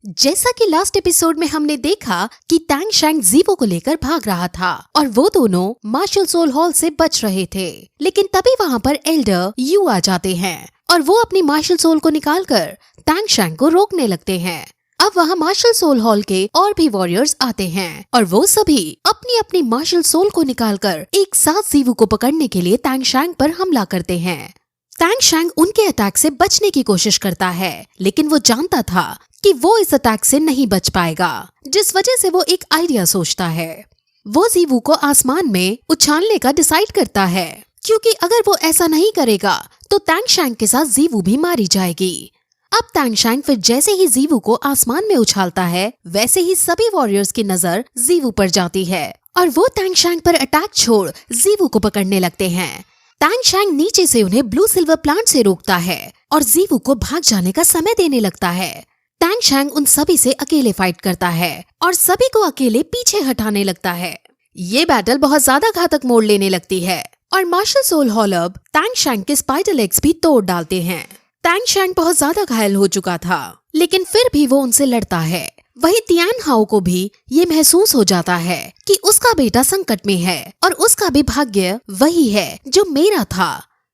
जैसा कि last episode में हमने देखा कि टैंग शैंग जीवो को लेकर भाग रहा था और वो दोनों मार्शल सोल हॉल से बच रहे थे, लेकिन तभी वहाँ पर एल्डर यू आ जाते हैं और वो अपनी मार्शल सोल को निकालकर टैंग शैंग को रोकने लगते हैं। अब वहाँ मार्शल सोल हॉल के और भी वॉरियर्स आते हैं और वो सभी अपनी अपनी मार्शल सोल को निकालकर एक साथ जीवो को पकड़ने के लिए टैंग शैंग पर हमला करते हैं। टैंग शैंग उनके अटैक से बचने की कोशिश करता है, लेकिन वो जानता था कि वो इस अटैक से नहीं बच पाएगा, जिस वजह से वो एक आइडिया सोचता है। वो जीवू को आसमान में उछालने का डिसाइड करता है, क्योंकि अगर वो ऐसा नहीं करेगा तो टैंग शैंग के साथ जीवू भी मारी जाएगी। अब टैंग शैंग फिर जैसे ही जीवू को आसमान में उछालता है, वैसे ही सभी वॉरियर्स की नजर जीवू पर जाती है और वो टैंग शैंग पर अटैक छोड़ जीवू को पकड़ने लगते हैं। टैंग शैंग नीचे से उन्हें ब्लू सिल्वर प्लांट से रोकता है और जीवू को भाग जाने का समय देने लगता है। टैंग शैंग उन सभी से अकेले फाइट करता है और सभी को अकेले पीछे हटाने लगता है। ये बैटल बहुत ज्यादा घातक मोड़ लेने लगती है और मार्शल सोल हॉल अब टैंग शैंग के स्पाइडर लेग्स भी तोड़ डालते हैं। टैंग शैंग बहुत ज्यादा घायल हो चुका था, लेकिन फिर भी वो उनसे लड़ता है। वही तियान हाओ को भी ये महसूस हो जाता है कि उसका बेटा संकट में है और उसका भी भाग्य वही है जो मेरा था।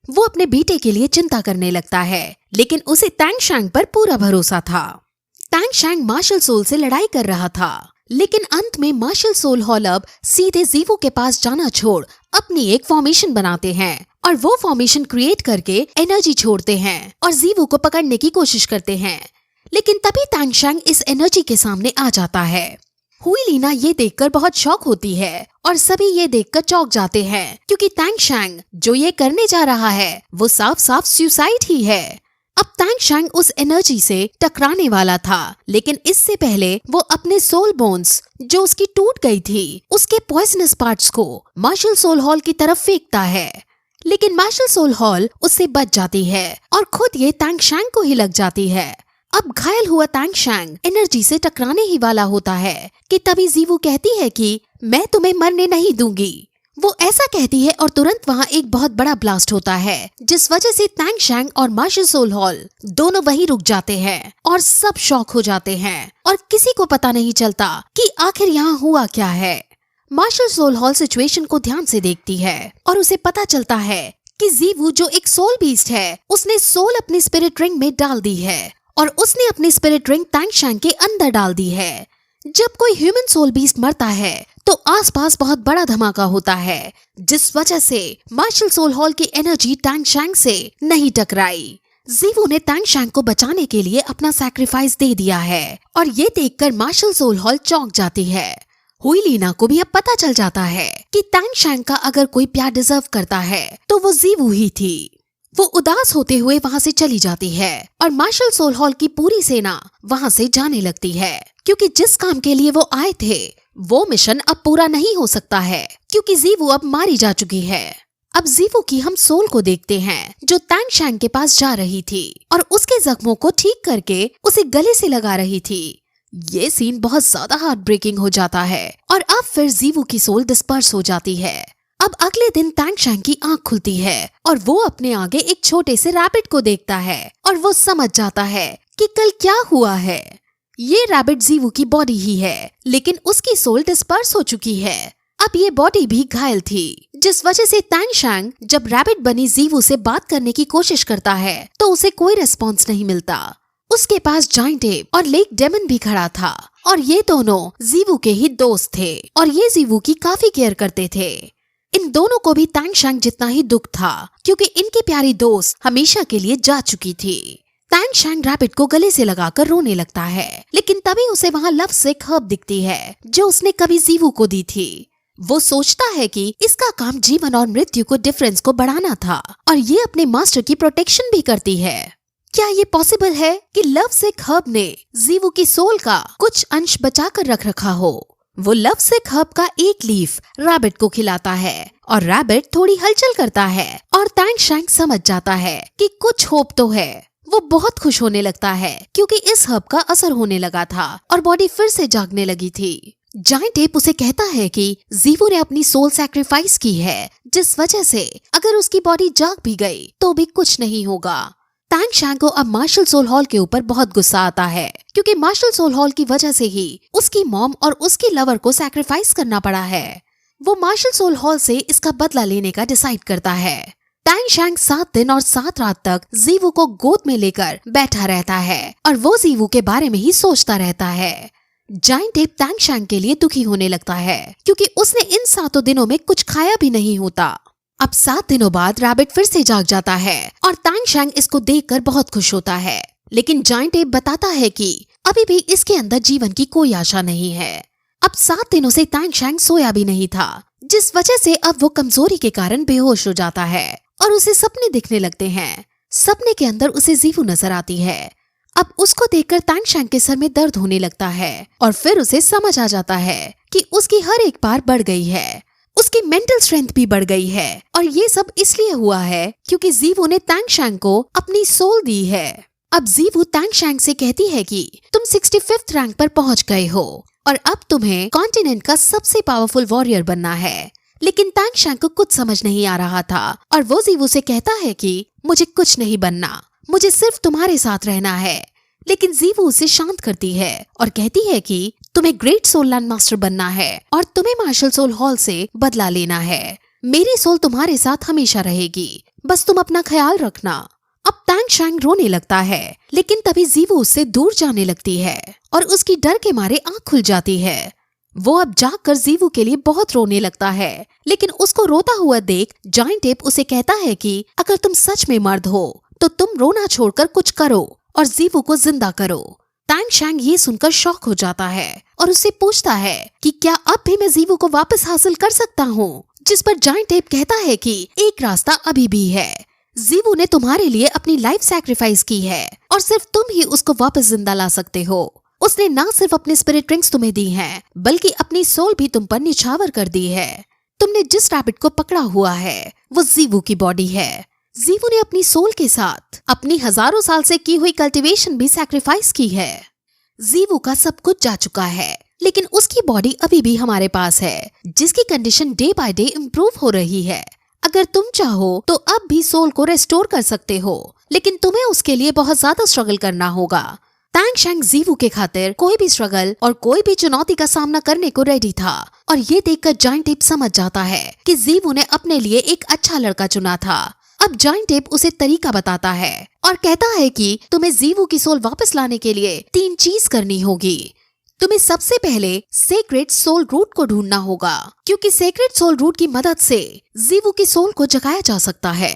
वो अपने बेटे के लिए चिंता करने लगता है, लेकिन उसे टैंग शैंग पर पूरा भरोसा था। टैंग शैंग मार्शल सोल से लड़ाई कर रहा था, लेकिन अंत में मार्शल सोल हॉल अब सीधे जीवो के पास जाना छोड़ अपनी एक फॉर्मेशन बनाते हैं और वो फॉर्मेशन क्रिएट करके एनर्जी छोड़ते हैं और जीवो को पकड़ने की कोशिश करते हैं। लेकिन तभी टैंग शैंग इस एनर्जी के सामने आ जाता है। हुई लीना ये देखकर बहुत शॉक होती है और सभी ये देखकर चौंक जाते हैं, क्योंकि टैंग शैंग जो ये करने जा रहा है वो साफ साफ सुसाइड ही है। अब टैंग शैंग उस एनर्जी से टकराने वाला था, लेकिन इससे पहले वो अपने सोल बोन्स जो उसकी टूट गई थी उसके पॉइजनस पार्ट्स को मार्शल सोल हॉल की तरफ फेंकता है, लेकिन मार्शल सोल हॉल उससे बच जाती है और खुद ये टैंग शैंग को ही लग जाती है। अब घायल हुआ टैंग शैंग एनर्जी से टकराने ही वाला होता है कि तभी जीवू कहती है कि मैं तुम्हें मरने नहीं दूंगी। वो ऐसा कहती है और तुरंत वहाँ एक बहुत बड़ा ब्लास्ट होता है, जिस वजह से टैंग शैंग और मार्शल सोल हॉल दोनों वहीं रुक जाते हैं और सब शॉक हो जाते हैं और किसी को पता नहीं चलता कि आखिर यहाँ हुआ क्या है। मार्शल सोल हॉल सिचुएशन को ध्यान से देखती है और उसे पता चलता है कि जीवू जो एक सोल बीस्ट है उसने सोल अपनी स्पिरिट रिंग में डाल दी है और उसने अपनी स्पिरिट रिंग टैंग शैंग के अंदर डाल दी है। जब कोई ह्यूमन सोल बीस्ट मरता है तो आसपास बहुत बड़ा धमाका होता है, जिस वजह से मार्शल सोल हॉल की एनर्जी टैंग शैंग से नहीं टकराई। जीवू ने टैंग शैंग को बचाने के लिए अपना सैक्रिफाइस दे दिया है और ये देखकर मार्शल सोल हॉल चौंक जाती है। हुई लीना को भी अब पता चल जाता है कि टैंग शैंग का अगर कोई प्यार डिजर्व करता है तो वो जीवू ही थी। वो उदास होते हुए वहाँ से चली जाती है और मार्शल सोल हॉल की पूरी सेना वहाँ से जाने लगती है, क्योंकि जिस काम के लिए वो आए थे वो मिशन अब पूरा नहीं हो सकता है, क्योंकि जीवू अब मारी जा चुकी है। अब जीवू की हम सोल को देखते हैं जो टैंग शैंग के पास जा रही थी और उसके जख्मों को ठीक करके उसे गले से लगा रही थी। ये सीन बहुत ज्यादा हार्ट ब्रेकिंग हो जाता है और अब फिर जीवू की सोल डिस्पर्स हो जाती है। अब अगले दिन टैंग शैंग की आंख खुलती है और वो अपने आगे एक छोटे से रैबिट को देखता है और वो समझ जाता है कि कल क्या हुआ है। ये रैबिट जीवू की बॉडी ही है, लेकिन उसकी सोल डिस्पर्स हो चुकी है। अब ये बॉडी भी घायल थी, जिस वजह से टैंग शैंग जब रैबिट बनी जीवू से बात करने की कोशिश करता है तो उसे कोई रिस्पॉन्स नहीं मिलता। उसके पास जाइंट एप और लेक डेमन भी खड़ा था और ये दोनों जीवू के ही दोस्त थे और ये जीवू की काफी केयर करते थे। इन दोनों को भी टैंग शैंग जितना ही दुख था, क्योंकि इनकी प्यारी दोस्त हमेशा के लिए जा चुकी थी। टैंग शैंग रैबिट को गले से लगाकर रोने लगता है, लेकिन तभी उसे वहाँ लव सिक हर्ब दिखती है जो उसने कभी जीवू को दी थी। वो सोचता है कि इसका काम जीवन और मृत्यु को डिफरेंस को बढ़ाना था और ये अपने मास्टर की प्रोटेक्शन भी करती है। क्या ये पॉसिबल है कि लव सिक हर्ब ने जीवू की सोल का कुछ अंश बचा कर रख रखा हो? वो लव सिक हर्ब का एक लीफ रैबिट को खिलाता है और रैबिट थोड़ी हलचल करता है और टैंग शैंग समझ जाता है कि कुछ होप तो है। वो बहुत खुश होने लगता है क्योंकि इस हर्ब का असर होने लगा था और बॉडी फिर से जागने लगी थी। जाइंट एप उसे कहता है कि जीवू ने अपनी सोल सैक्रिफाइस की है, जिस वजह से अगर उसकी बॉडी जाग भी गई तो भी कुछ नहीं होगा। टैंग शैंग को अब मार्शल सोल हॉल के ऊपर बहुत गुस्सा आता है, क्योंकि मार्शल सोल हॉल की वजह से ही उसकी मॉम और उसकी लवर को सैक्रिफाइस करना पड़ा है। वो मार्शल सोल हॉल से इसका बदला लेने का डिसाइड करता है। टैंग शैंग 7 दिन और 7 रात तक जीवू को गोद में लेकर बैठा रहता है और वो जीवू के बारे में ही सोचता रहता है। जायंट एप टैंग शैंग के लिए दुखी होने लगता है, क्योंकि उसने इन 7 दिनों में कुछ खाया भी नहीं होता। अब 7 दिनों बाद रैबिट फिर से जाग जाता है और टैंग शैंग इसको देखकर बहुत खुश होता है, लेकिन जायंट एप बताता है कि अभी भी इसके अंदर जीवन की कोई आशा नहीं है। अब 7 दिनों से टैंग शैंग सोया भी नहीं था, जिस वजह से अब वो कमजोरी के कारण बेहोश हो जाता है और उसे सपने दिखने लगते हैं। सपने के अंदर उसे जीवू नजर आती है। अब उसको देखकर टैंग शैंग के सर में दर्द होने लगता है और फिर उसे समझ आ जाता है कि उसकी हर एक बार बढ़ गई है, उसकी मेंटल स्ट्रेंथ भी बढ़ गई है और ये सब इसलिए हुआ है क्योंकि जीवू ने टैंग शैंग को अपनी सोल दी है। अब जीवू टैंग शैंग से कहती है कि तुम 65th रैंक पर पहुंच गए हो और अब तुम्हें कॉन्टिनेंट का सबसे पावरफुल वॉरियर बनना है। लेकिन टैंग शैंग को कुछ समझ नहीं आ रहा था और वो जीवू से कहता है कि मुझे कुछ नहीं बनना, मुझे सिर्फ तुम्हारे साथ रहना है। लेकिन जीवू उसे शांत करती है और कहती है कि तुम्हें ग्रेट सोल लैंड मास्टर बनना है और तुम्हें मार्शल सोल हॉल से बदला लेना है। मेरी सोल तुम्हारे साथ हमेशा रहेगी, बस तुम अपना ख्याल रखना। अब टैंग शैंग रोने लगता है, लेकिन तभी जीवू उससे दूर जाने लगती है और उसकी डर के मारे आंख खुल जाती है। वो अब जागकर जीवू के लिए बहुत रोने लगता है, लेकिन उसको रोता हुआ देख जायंट एप उसे कहता है कि अगर तुम सच में मर्द हो तो तुम रोना छोड़कर कुछ करो और जीवू को जिंदा करो। टैंग शैंग ये सुनकर शॉक हो जाता है और उससे पूछता है कि क्या अब भी मैं जीवू को वापस हासिल कर सकता हूँ, जिस पर जायंट एप कहता है कि एक रास्ता अभी भी है। जीवू ने तुम्हारे लिए अपनी लाइफ सैक्रिफाइस की है और सिर्फ तुम ही उसको वापस जिंदा ला सकते हो। उसने ना सिर्फ अपने स्पिरिट रिंग्स तुम्हें दी हैं, बल्कि अपनी सोल भी तुम पर निछावर कर दी है। तुमने जिस रैबिट को पकड़ा हुआ है वो जीवू की बॉडी है। जीवू ने अपनी सोल के साथ अपनी हजारों साल से की हुई कल्टीवेशन भी सैक्रिफाइस की है। जीवू का सब कुछ जा चुका है, लेकिन उसकी बॉडी अभी भी हमारे पास है, जिसकी condition day by day improve हो रही है। अगर तुम चाहो तो अब भी सोल को रेस्टोर कर सकते हो, लेकिन तुम्हें उसके लिए बहुत ज्यादा स्ट्रगल करना होगा। टैंग शैंग जीवू के खातिर कोई भी स्ट्रगल और कोई भी चुनौती का सामना करने को रेडी था और ये देखकर जायंट एप समझ जाता है कि जीवू ने अपने लिए एक अच्छा लड़का चुना था। अब जायंट एप उसे तरीका बताता है और कहता है कि तुम्हें जीवू की सोल वापस लाने के लिए 3 चीज करनी होगी। तुम्हें सबसे पहले सेक्रेड सोल रूट को ढूंढना होगा, क्योंकि सेक्रेड सोल रूट की मदद से जीवू की सोल को जगाया जा सकता है।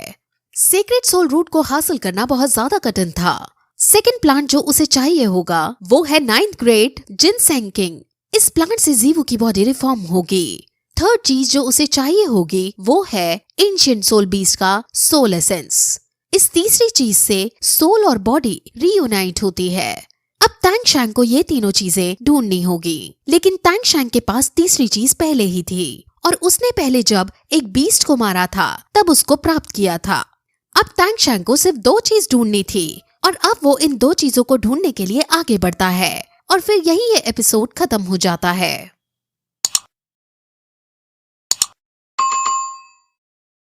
सेक्रेड सोल रूट को हासिल करना बहुत ज्यादा कठिन था। सेकंड प्लांट जो उसे चाहिए होगा वो है 9th ग्रेड जिनसेंग किंग। इस प्लांट से जीवू की बॉडी रिफॉर्म होगी। थर्ड चीज जो उसे चाहिए होगी वो है एंशिएंट सोल बीस्ट का सोल एसेंस। इस तीसरी चीज से सोल और बॉडी रीयूनाइट होती है। अब टैंग शैंग को ये तीनों चीजें ढूंढनी होगी, लेकिन टैंग शैंग के पास तीसरी चीज पहले ही थी और उसने पहले जब एक बीस्ट को मारा था तब उसको प्राप्त किया था। अब टैंग शैंग को सिर्फ 2 चीज ढूंढनी थी और अब वो इन 2 चीजों को ढूंढने के लिए आगे बढ़ता है और फिर यही ये एपिसोड खत्म हो जाता है।